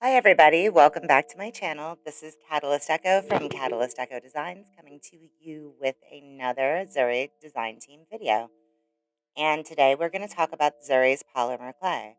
Hi everybody, welcome back to my channel. This is Catalyst Echo from Catalyst Echo Designs coming to you with another Zuri Design Team video. And today we're going to talk about Zuri's Polymer Clay.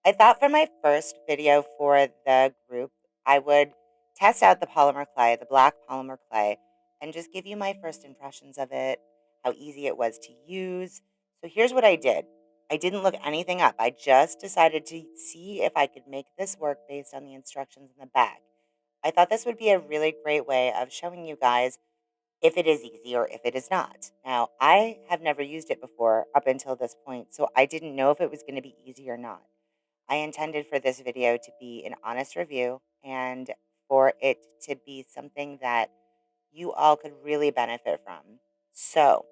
I thought for my first video for the group, I would test out the polymer clay, the black polymer clay, and just give you my first impressions of it, how easy it was to use. So here's what I did. I didn't look anything up. I just decided to see if I could make this work based on the instructions in the back. I thought this would be a really great way of showing you guys if it is easy or if it is not. Now, I have never used it before up until this point, so I didn't know if it was going to be easy or not. I intended for this video to be an honest review and for it to be something that you all could really benefit from. So,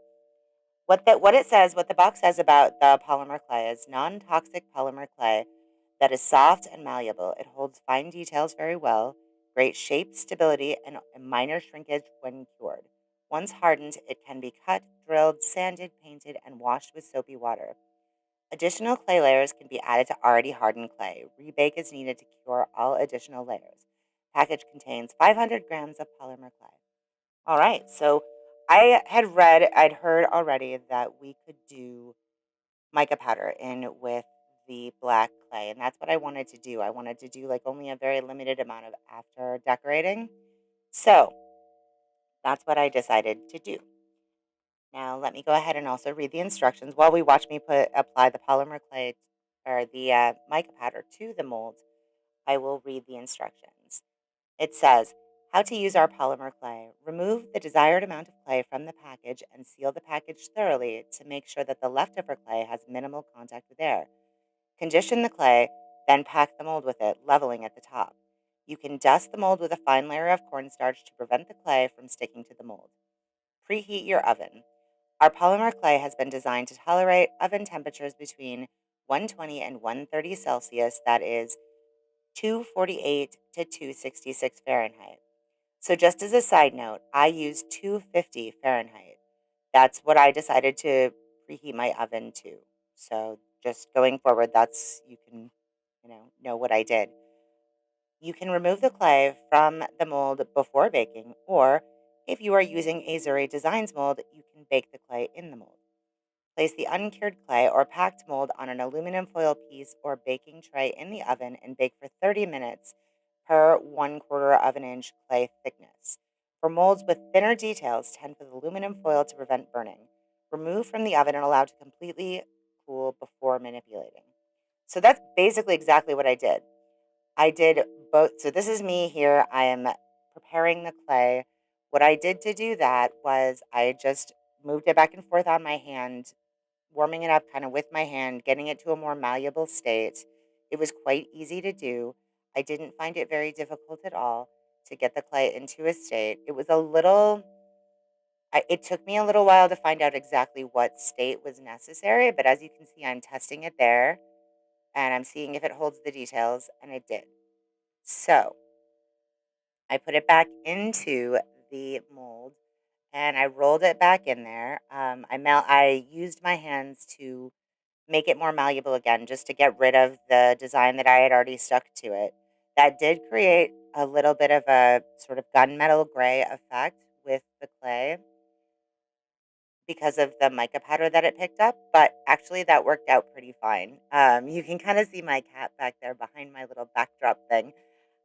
what the box says about the polymer clay is non-toxic polymer clay that is soft and malleable. It holds fine details very well, great shape, stability, and minor shrinkage when cured. Once hardened, it can be cut, drilled, sanded, painted, and washed with soapy water. Additional clay layers can be added to already hardened clay. Rebake is needed to cure all additional layers. Package contains 500 grams of polymer clay. All right, so I'd heard already that we could do mica powder in with the black clay, and that's what I wanted to do. I wanted to do like only a very limited amount of after decorating. So that's what I decided to do. Now, let me go ahead and also read the instructions while we watch me apply the polymer clay or the mica powder to the mold. I will read the instructions. It says, how to use our polymer clay. Remove the desired amount of clay from the package and seal the package thoroughly to make sure that the leftover clay has minimal contact with air. Condition the clay, then pack the mold with it, leveling at the top. You can dust the mold with a fine layer of cornstarch to prevent the clay from sticking to the mold. Preheat your oven. Our polymer clay has been designed to tolerate oven temperatures between 120 and 130 Celsius, that is 248 to 266 Fahrenheit. So just as a side note, I use 250 Fahrenheit. That's what I decided to preheat my oven to. So just going forward, that's you can, know what I did. You can remove the clay from the mold before baking, or if you are using a Zuri Designs mold, you can bake the clay in the mold. Place the uncured clay or packed mold on an aluminum foil piece or baking tray in the oven and bake for 30 minutes per 1/4 of an inch clay thickness. For molds with thinner details, tend for the aluminum foil to prevent burning. Remove from the oven and allow to completely cool before manipulating. So that's basically exactly what I did. I did both. So this is me here. I am preparing the clay. What I did to do that was I just moved it back and forth on my hand, warming it up kind of with my hand, getting it to a more malleable state. It was quite easy to do. I didn't find it very difficult at all to get the clay into a state. It took me a little while to find out exactly what state was necessary, but as you can see, I'm testing it there and I'm seeing if it holds the details, and it did. So I put it back into the mold and I rolled it back in there. I used my hands to make it more malleable again, just to get rid of the design that I had already stuck to it. That did create a little bit of a sort of gunmetal gray effect with the clay because of the mica powder that it picked up, but actually that worked out pretty fine. You can kind of see my cat back there behind my little backdrop thing.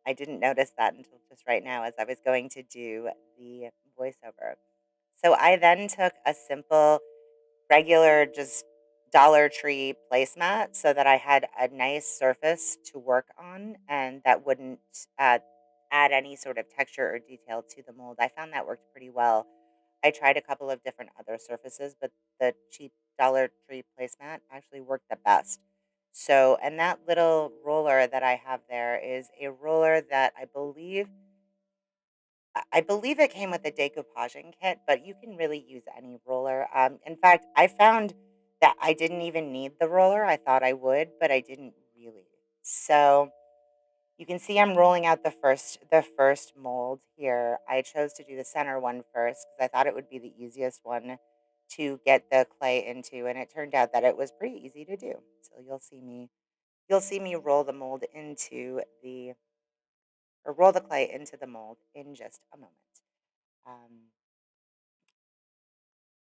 I didn't notice that until just right now as I was going to do the voiceover. So I then took a simple, regular, just Dollar Tree placemat so that I had a nice surface to work on and that wouldn't add any sort of texture or detail to the mold. I found that worked pretty well. I tried a couple of different other surfaces, but the cheap Dollar Tree placemat actually worked the best. So, and that little roller that I have there is a roller that I believe it came with a decoupaging kit, but you can really use any roller. In fact, I found that I didn't even need the roller. I thought I would, but I didn't really. So you can see I'm rolling out the first mold here. I chose to do the center one first because I thought it would be the easiest one to get the clay into, and it turned out that it was pretty easy to do. So you'll see me roll the mold into the or roll the clay into the mold in just a moment. Um,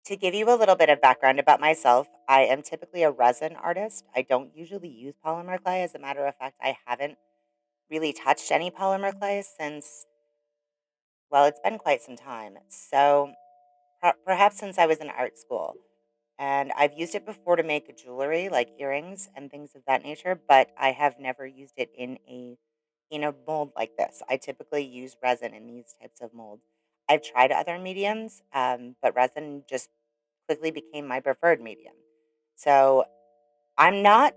to give you a little bit of background about myself, I am typically a resin artist. I don't usually use polymer clay. As a matter of fact, I haven't really touched any polymer clay since, well, it's been quite some time. So perhaps since I was in art school. And I've used it before to make jewelry like earrings and things of that nature, but I have never used it in a mold like this. I typically use resin in these types of molds. I've tried other mediums, but resin just quickly became my preferred medium. So I'm not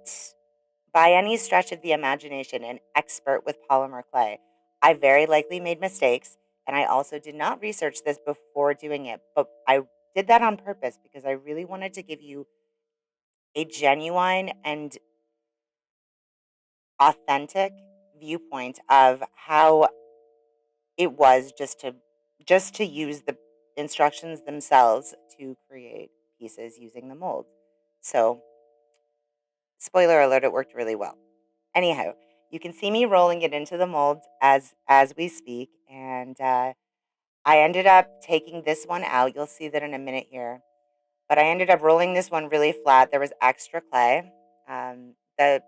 by any stretch of the imagination an expert with polymer clay. I very likely made mistakes, and I also did not research this before doing it, but I did that on purpose because I really wanted to give you a genuine and authentic viewpoint of how it was just to use the instructions themselves to create pieces using the mold. So, spoiler alert, it worked really well. Anyhow, you can see me rolling it into the mold as we speak, and I ended up taking this one out. You'll see that in a minute here. But I ended up rolling this one really flat. There was extra clay. The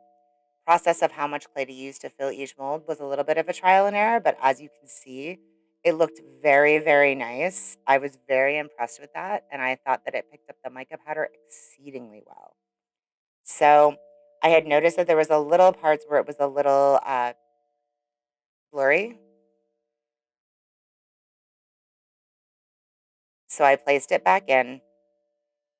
process of how much clay to use to fill each mold was a little bit of a trial and error, but as you can see, it looked very, very nice. I was very impressed with that, and I thought that it picked up the mica powder exceedingly well. So I had noticed that there was a little parts where it was a little blurry, so I placed it back in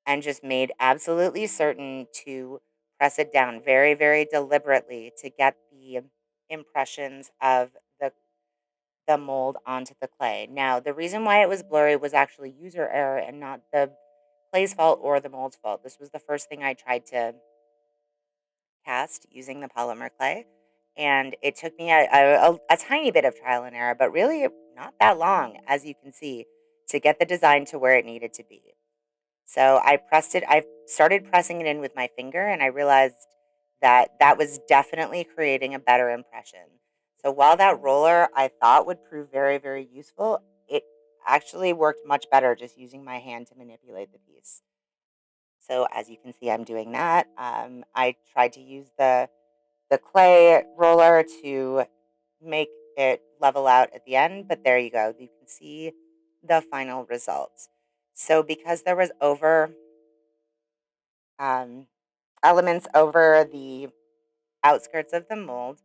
and just made absolutely certain to press it down very, very deliberately to get the impressions of the mold onto the clay. Now, the reason why it was blurry was actually user error and not the clay's fault or the mold's fault. This was the first thing I tried to cast using the polymer clay, and it took me a tiny bit of trial and error, but really not that long, as you can see, to get the design to where it needed to be. So I started pressing it in with my finger, and I realized that that was definitely creating a better impression. So while that roller I thought would prove very, very useful, it actually worked much better just using my hand to manipulate the piece. So as you can see, I'm doing that. I tried to use the clay roller to make it level out at the end, but there you go. You can see the final results. So because there was um, elements over the outskirts of the mold,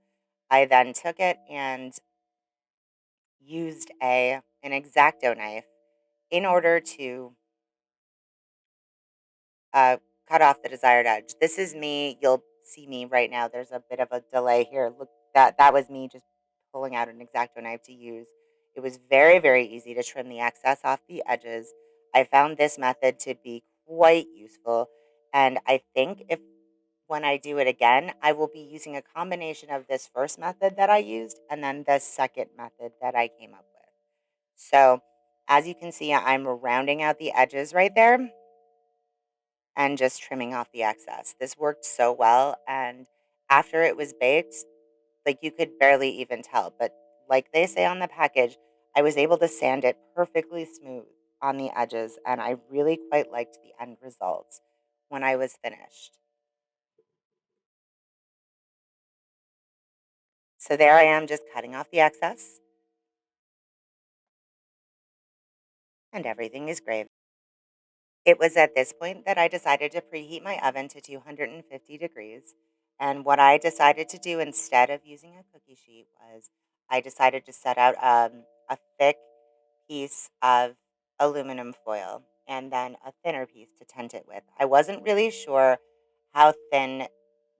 I then took it and used an X-Acto knife in order to uh, cut off the desired edge. This is me. You'll see me right now. There's a bit of a delay here. Look, that was me just pulling out an X-Acto knife to use. It was very, very easy to trim the excess off the edges. I found this method to be quite useful, and I think if when I do it again, I will be using a combination of this first method that I used and then the second method that I came up with. So, as you can see, I'm rounding out the edges right there and just trimming off the excess. This worked so well, and after it was baked, like, you could barely even tell, but like they say on the package, I was able to sand it perfectly smooth on the edges, and I really quite liked the end results when I was finished. So there I am just cutting off the excess, and everything is gravy. It was at this point that I decided to preheat my oven to 250 degrees. And what I decided to do instead of using a cookie sheet was I decided to set out a thick piece of aluminum foil and then a thinner piece to tent it with. I wasn't really sure how thin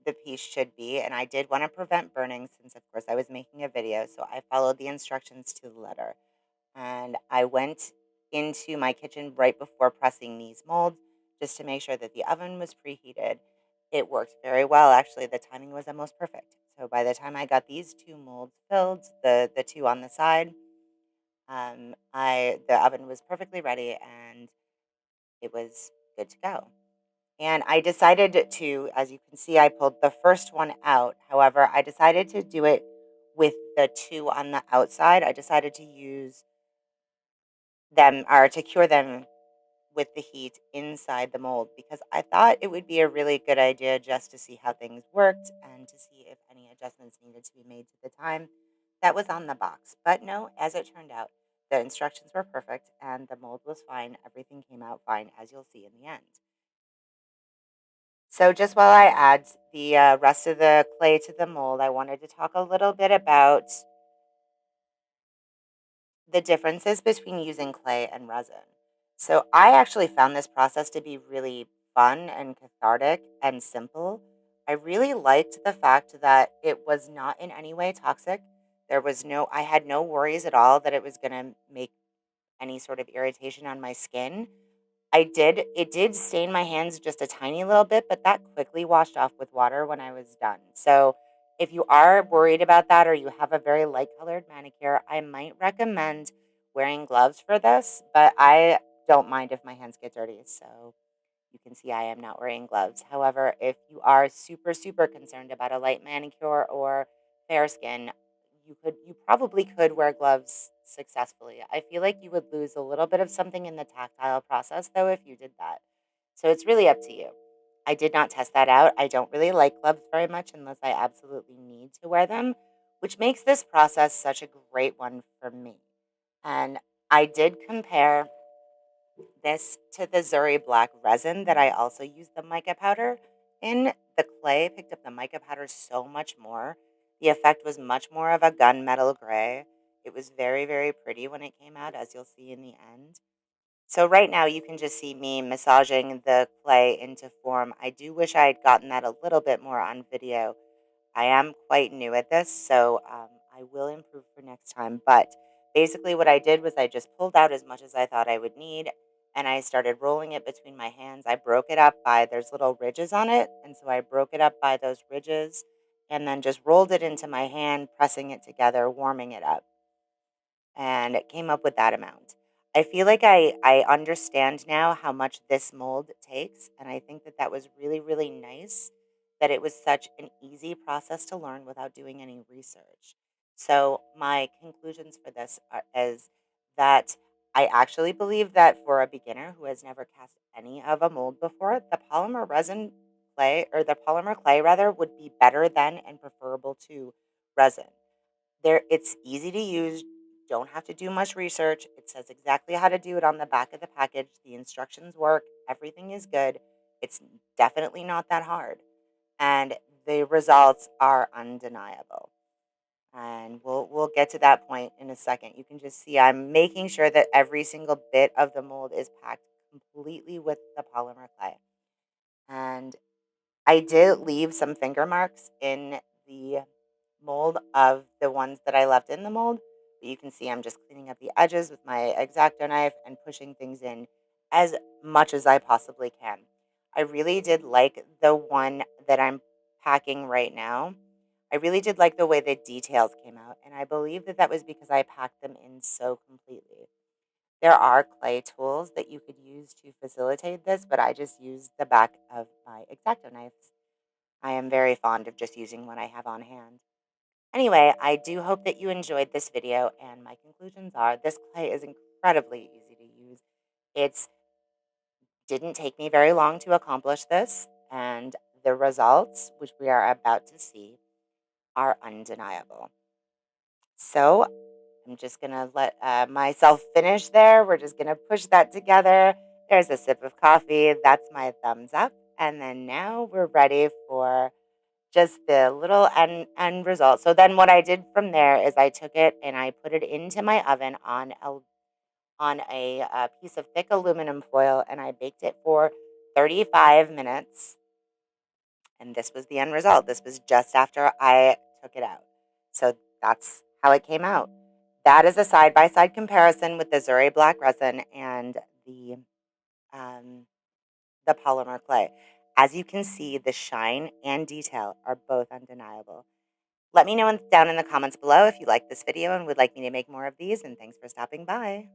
the piece should be, and I did want to prevent burning since, of course, I was making a video, so I followed the instructions to the letter. And I went into my kitchen right before pressing these molds just to make sure that the oven was preheated. It worked very well. Actually, the timing was almost perfect. So by the time I got these two molds filled, the two on the side, I the oven was perfectly ready and it was good to go. And I decided to, as you can see, I pulled the first one out. However, I decided to do it with the two on the outside, I decided to use them or to cure them with the heat inside the mold because I thought it would be a really good idea just to see how things worked and to see if any adjustments needed to be made to the time that was on the box. But no, as it turned out, the instructions were perfect and the mold was fine. Everything came out fine, as you'll see in the end. So, just while I add the rest of the clay to the mold, I wanted to talk a little bit about the differences between using clay and resin. So I actually found this process to be really fun and cathartic and simple. I really liked the fact that it was not in any way toxic. I had no worries at all that it was going to make any sort of irritation on my skin. It did stain my hands just a tiny little bit, but that quickly washed off with water when I was done. So, if you are worried about that or you have a very light colored manicure, I might recommend wearing gloves for this, but I don't mind if my hands get dirty. So, you can see I am not wearing gloves. However, if you are super, super concerned about a light manicure or fair skin, you probably could wear gloves successfully. I feel like you would lose a little bit of something in the tactile process though if you did that. So it's really up to you. I did not test that out. I don't really like gloves very much unless I absolutely need to wear them, which makes this process such a great one for me. And I did compare this to the Zuri black resin that I also used the mica powder in. The clay picked up the mica powder so much more. The effect was much more of a gunmetal gray. It was very, very pretty when it came out, as you'll see in the end. So right now you can just see me massaging the clay into form. I do wish I had gotten that a little bit more on video. I am quite new at this, so I will improve for next time. But basically, what I did was I just pulled out as much as I thought I would need, and I started rolling it between my hands. I broke it up by there's little ridges on it, and so I broke it up by those ridges, and then just rolled it into my hand, pressing it together, warming it up, and it came up with that amount. I feel like I understand now how much this mold takes, and I think that that was really, really nice that it was such an easy process to learn without doing any research. So, my conclusions for this is that I actually believe that for a beginner who has never cast any of a mold before, the polymer resin clay, or the polymer clay rather, would be better than and preferable to resin. It's easy to use, don't have to do much research. It says exactly how to do it on the back of the package. The instructions work, everything is good. It's definitely not that hard. And the results are undeniable. And we'll get to that point in a second. You can just see I'm making sure that every single bit of the mold is packed completely with the polymer clay. And I did leave some finger marks in the mold of the ones that I left in the mold. But you can see I'm just cleaning up the edges with my X-Acto knife and pushing things in as much as I possibly can. I really did like the one that I'm packing right now. I really did like the way the details came out, and I believe that that was because I packed them in so completely. There are clay tools that you could use to facilitate this, but I just used the back of my X-Acto knives. I am very fond of just using what I have on hand. Anyway, I do hope that you enjoyed this video, and my conclusions are this clay is incredibly easy to use. It didn't take me very long to accomplish this, and the results, which we are about to see, are undeniable. So I'm just going to let myself finish there. We're just going to push that together. There's a sip of coffee. That's my thumbs up. And then now we're ready for just the little end result. So then what I did from there is I took it and I put it into my oven on a piece of thick aluminum foil, and I baked it for 35 minutes. And this was the end result. This was just after I took it out. So that's how it came out. That is a side by side comparison with the Zuri black resin and um, the polymer clay. As you can see, the shine and detail are both undeniable. Let me know down in the comments below if you like this video and would like me to make more of these, and thanks for stopping by.